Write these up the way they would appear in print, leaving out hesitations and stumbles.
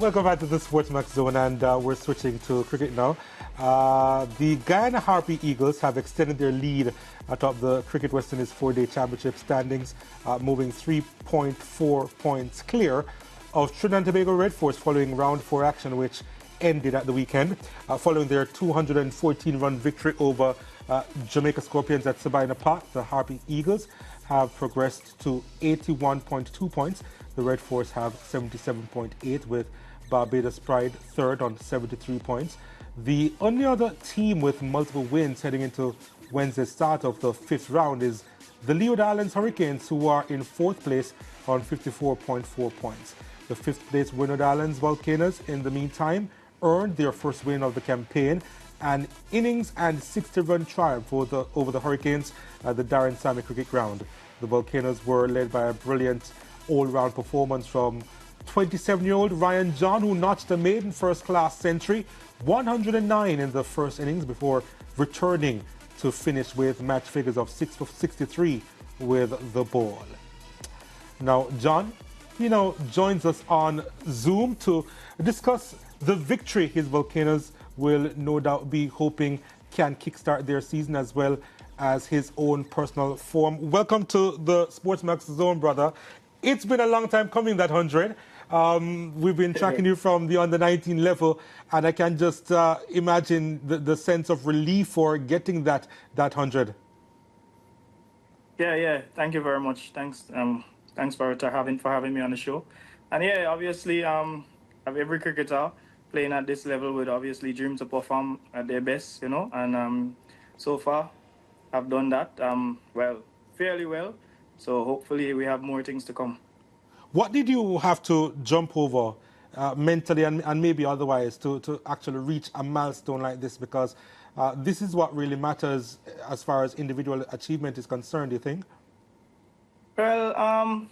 Welcome back to the SportsMax Zone, and we're switching to cricket now. The Guyana Harpy Eagles have extended their lead atop the Cricket West Indies four-day championship standings, moving 3.4 points clear of Trinidad and Tobago Red Force following round 4 action, which ended at the weekend. Following their 214-run victory over Jamaica Scorpions at Sabina Park, the Harpy Eagles have progressed to 81.2 points. The Red Force have 77.8, with Barbados Pride third on 73 points. The only other team with multiple wins heading into Wednesday's start of the 5th round is the Leeward Islands Hurricanes, who are in 4th place on 54.4 points. The 5th place Winwards Islands Volcanoes, in the meantime, earned their first win of the campaign, an innings and 60-run triumph over the Hurricanes at the Darren Sammy Cricket Ground. The Volcanoes were led by a brilliant all-round performance from 27-year-old Ryan John, who notched a maiden first-class century, 109 in the first innings, before returning to finish with match figures of 6 for 63 with the ball. Now, John, joins us on Zoom to discuss the victory his Volcanoes will no doubt be hoping can kickstart their season, as well as his own personal form. Welcome to the SportsMax Zone, brother. It's been a long time coming, that 100. We've been tracking you from the under-19 level, and I can just imagine the sense of relief for getting that 100. Yeah. Thank you very much. Thanks for having me on the show. And yeah, obviously, every cricketer playing at this level would obviously dream to perform at their best, And so far, I've done that fairly well. So hopefully we have more things to come. What did you have to jump over mentally and maybe otherwise to actually reach a milestone like this? Because this is what really matters as far as individual achievement is concerned, do you think? Well,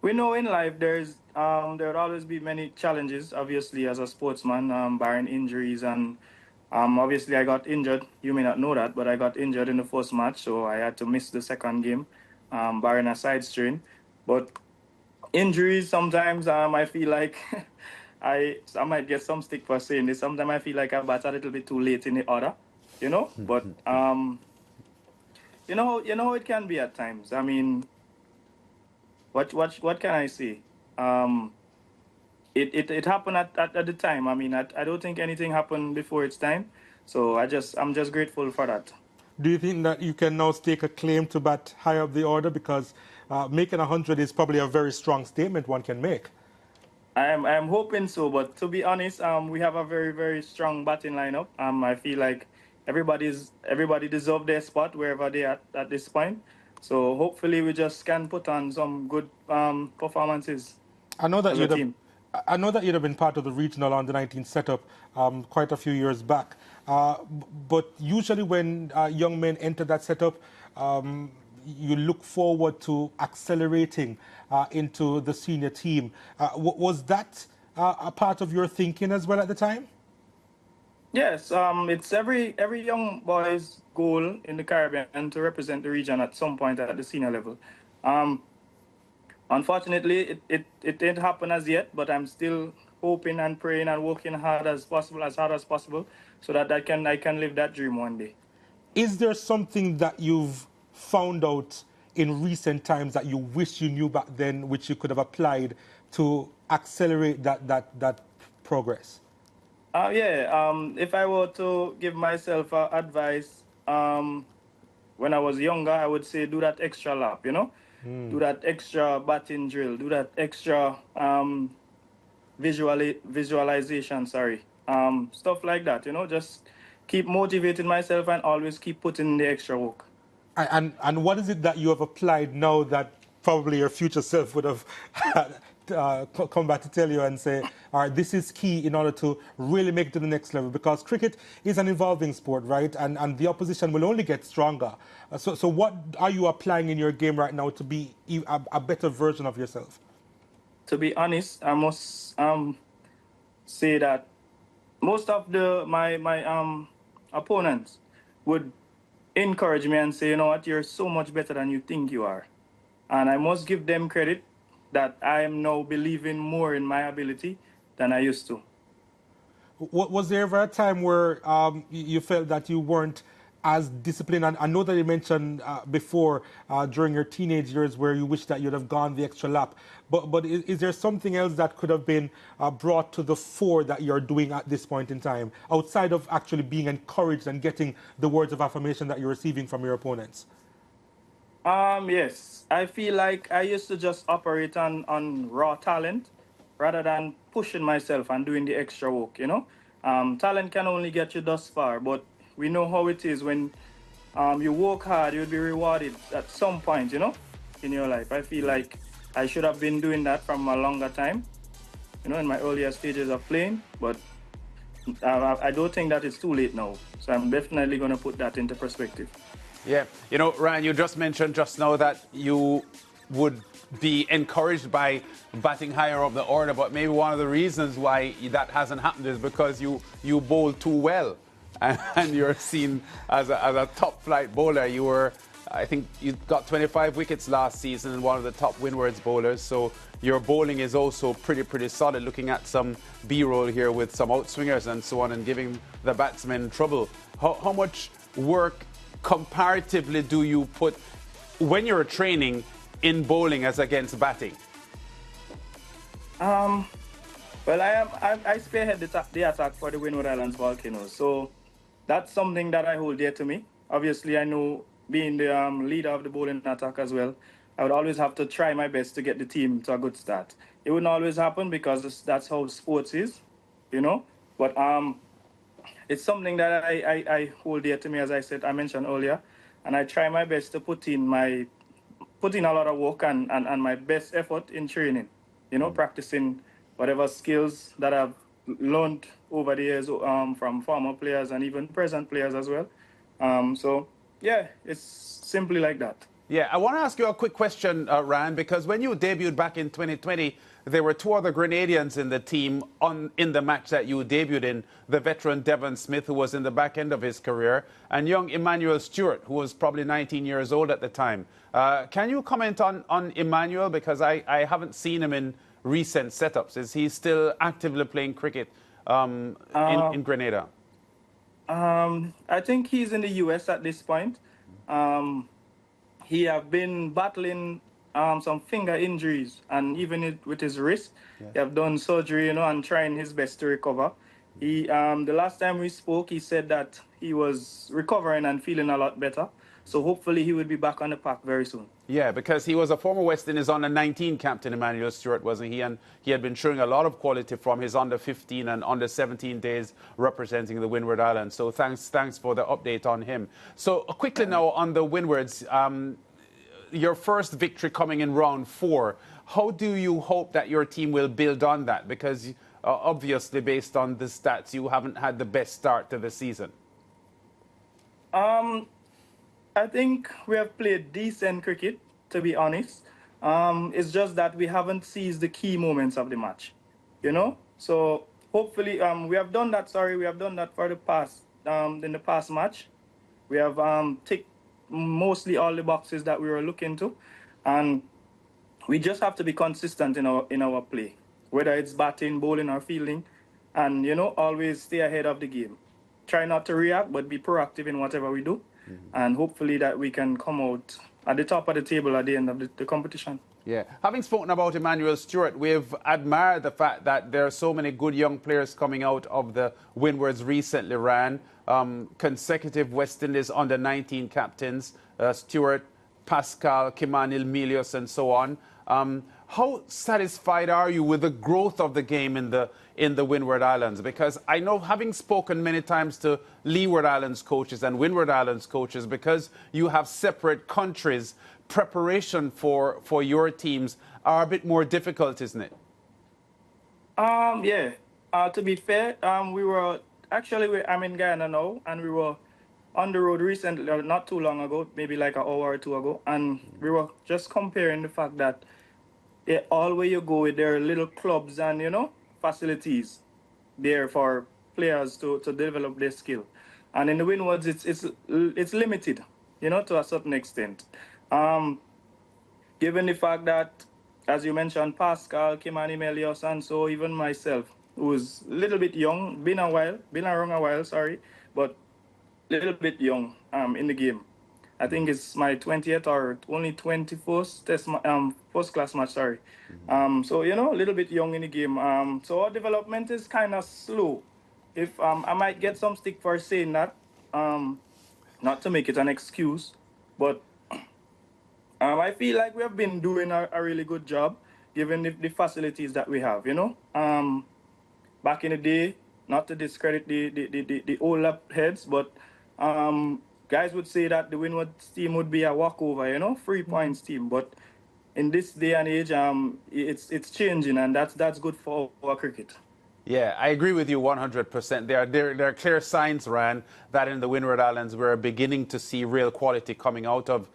we know in life there would always be many challenges, obviously, as a sportsman, barring injuries. And obviously I got injured. You may not know that, but I got injured in the first match, so I had to miss the second game, barring a side strain. But injuries, sometimes I feel like I might get some stick for saying this. Sometimes I feel like I bat a little bit too late in the order, But you know how it can be at times. I mean, what can I say? It happened at the time. I mean, I don't think anything happened before its time. So I'm just grateful for that. Do you think that you can now stake a claim to bat high up the order? Because making 100 is probably a very strong statement one can make. I'm hoping so, but to be honest, we have a very, very strong batting lineup. I feel like everybody deserves their spot wherever they are at this point. So hopefully we just can put on some good performances. I know that as a team. I know that you'd have been part of the regional under-19 setup quite a few years back. But usually when young men enter that setup, you look forward to accelerating into the senior team. Was that a part of your thinking as well at the time? Yes, it's every young boy's goal in the Caribbean to represent the region at some point at the senior level. Unfortunately, it didn't happen as yet, but I'm still hoping and praying and working hard as hard as possible, so that I can live that dream one day. Is there something that you've found out in recent times that you wish you knew back then, which you could have applied to accelerate that progress? If I were to give myself advice when I was younger, I would say do that extra lap, Do that extra batting drill, do that extra visualization, stuff like that, just keep motivating myself and always keep putting in the extra work. And what is it that you have applied now that probably your future self would have come back to tell you and say, all right, this is key in order to really make it to the next level? Because cricket is an evolving sport, right? And the opposition will only get stronger. So what are you applying in your game right now to be a better version of yourself? To be honest, I must say that most of my opponents would encourage me and say, you know what, you're so much better than you think you are. And I must give them credit that I am now believing more in my ability than I used to. Was there ever a time where you felt that you weren't as disciplined? And I know that you mentioned before during your teenage years where you wish that you'd have gone the extra lap. But is there something else that could have been brought to the fore that you're doing at this point in time, outside of actually being encouraged and getting the words of affirmation that you're receiving from your opponents? Yes, I feel like I used to just operate on raw talent rather than pushing myself and doing the extra work, you know. Talent can only get you thus far, but we know how it is when you work hard, you'll be rewarded at some point, you know, in your life. I feel like I should have been doing that from a longer time, you know, in my earlier stages of playing, but I don't think that it's too late now. So I'm definitely going to put that into perspective. Yeah, you know, Ryan, you just mentioned just now that you would be encouraged by batting higher up the order, but maybe one of the reasons why that hasn't happened is because you bowl too well, and you're seen as a top flight bowler. You were, I think, you got 25 wickets last season and one of the top Winwards bowlers. So your bowling is also pretty solid. Looking at some B-roll here with some outswingers and so on, and giving the batsmen trouble. How much work comparatively do you put when you're training in bowling as against batting? Well, I spearhead the attack for the Windward Islands Volcanoes, so that's something that I hold dear to me. Obviously, I know being the leader of the bowling attack as well, I would always have to try my best to get the team to a good start. It wouldn't always happen because that's how sports is, you know. But it's something that I hold dear to me, as I mentioned earlier, and I try my best to put in a lot of work and my best effort in training, you know, practicing whatever skills that I've learned over the years from former players and even present players as well. So yeah, it's simply like that. Yeah, I want to ask you a quick question, Ryan, because when you debuted back in 2020, there were two other Grenadians in the team in the match that you debuted in, the veteran Devon Smith, who was in the back end of his career, and young Emmanuel Stewart, who was probably 19 years old at the time. Can you comment on Emmanuel? Because I haven't seen him in recent setups. Is he still actively playing cricket in Grenada? I think he's in the US at this point. He have been battling some finger injuries, and even with his wrist, he have done surgery, you know, and trying his best to recover. He the last time we spoke, he said that he was recovering and feeling a lot better. So hopefully he will be back on the park very soon. Yeah, because he was a former West Indies under-19 captain, Emmanuel Stewart, wasn't he? And he had been showing a lot of quality from his under-15 and under-17 days representing the Windward Islands. So thanks for the update on him. So quickly now on the Windwards, your first victory coming in round 4. How do you hope that your team will build on that? Because obviously, based on the stats, you haven't had the best start to the season. I think we have played decent cricket, to be honest. It's just that we haven't seized the key moments of the match, you know? So hopefully, we have done that, we have done that for the past, in the past match. We have ticked mostly all the boxes that we were looking to. And we just have to be consistent in our play, whether it's batting, bowling, or fielding. And, you know, always stay ahead of the game. Try not to react, but be proactive in whatever we do. And hopefully that we can come out at the top of the table at the end of the competition. Yeah. Having spoken about Emmanuel Stewart, we've admired the fact that there are so many good young players coming out of the Windwards recently, ran consecutive West Indies under-19 captains, Stewart, Pascal, Kimanil, Milius, and so on. How satisfied are you with the growth of the game in the Windward Islands? Because I know, having spoken many times to Leeward Islands coaches and Windward Islands coaches, because you have separate countries, preparation for your teams are a bit more difficult, isn't it? Yeah. To be fair, I'm in Guyana now, and we were on the road recently, not too long ago, maybe like an hour or two ago, and we were just comparing the fact that all where you go with their little clubs and, you know, facilities there for players to develop their skill. And in the Winwards, it's limited, you know, to a certain extent. Given the fact that, as you mentioned, Pascal, Kimani Melios, and so even myself, who's a little bit young, been around a while, sorry, but a little bit young in the game. I think it's my 20th or only 21st first class match, sorry. So, you know, a little bit young in the game. So our development is kind of slow. If I might get some stick for saying that, not to make it an excuse, but I feel like we have been doing a really good job given the facilities that we have, you know. Back in the day, not to discredit the older heads, but guys would say that the Winwards team would be a walkover, you know, 3 points team. But in this day and age, it's changing, and that's good for our cricket. Yeah, I agree with you 100%. There are clear signs, Ryan, that in the Windward Islands we're beginning to see real quality coming out of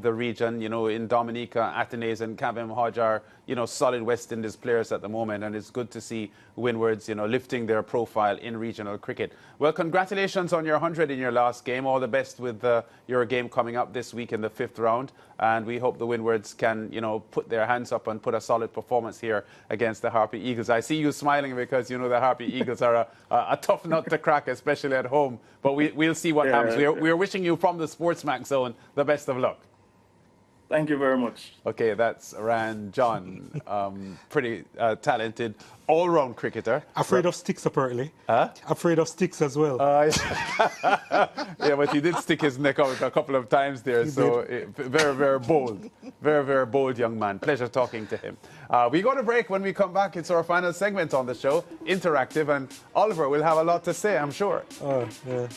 the region. You know, in Dominica, Athenaeus and Cavim Hodge are, you know, solid West Indies players at the moment, and it's good to see Windwards, you know, lifting their profile in regional cricket. Well, congratulations on your 100 in your last game. All the best with your game coming up this week in the 5th round, and we hope the Windwards can, you know, put their hands up and put a solid performance here against the Harpy Eagles. I see you smiling because, you know, the Harpy Eagles are a tough nut to crack, especially at home, but we'll see what happens. We're wishing you from the SportsMax zone the best of luck. Thank you very much. Okay, that's Ryan John, pretty talented all-round cricketer. Afraid of sticks, apparently. Huh? Afraid of sticks as well. Yeah, but he did stick his neck out a couple of times there, very, very bold. Very, very bold young man. Pleasure talking to him. We go to break. When we come back, it's our final segment on the show, interactive, and Oliver will have a lot to say, I'm sure. Yeah.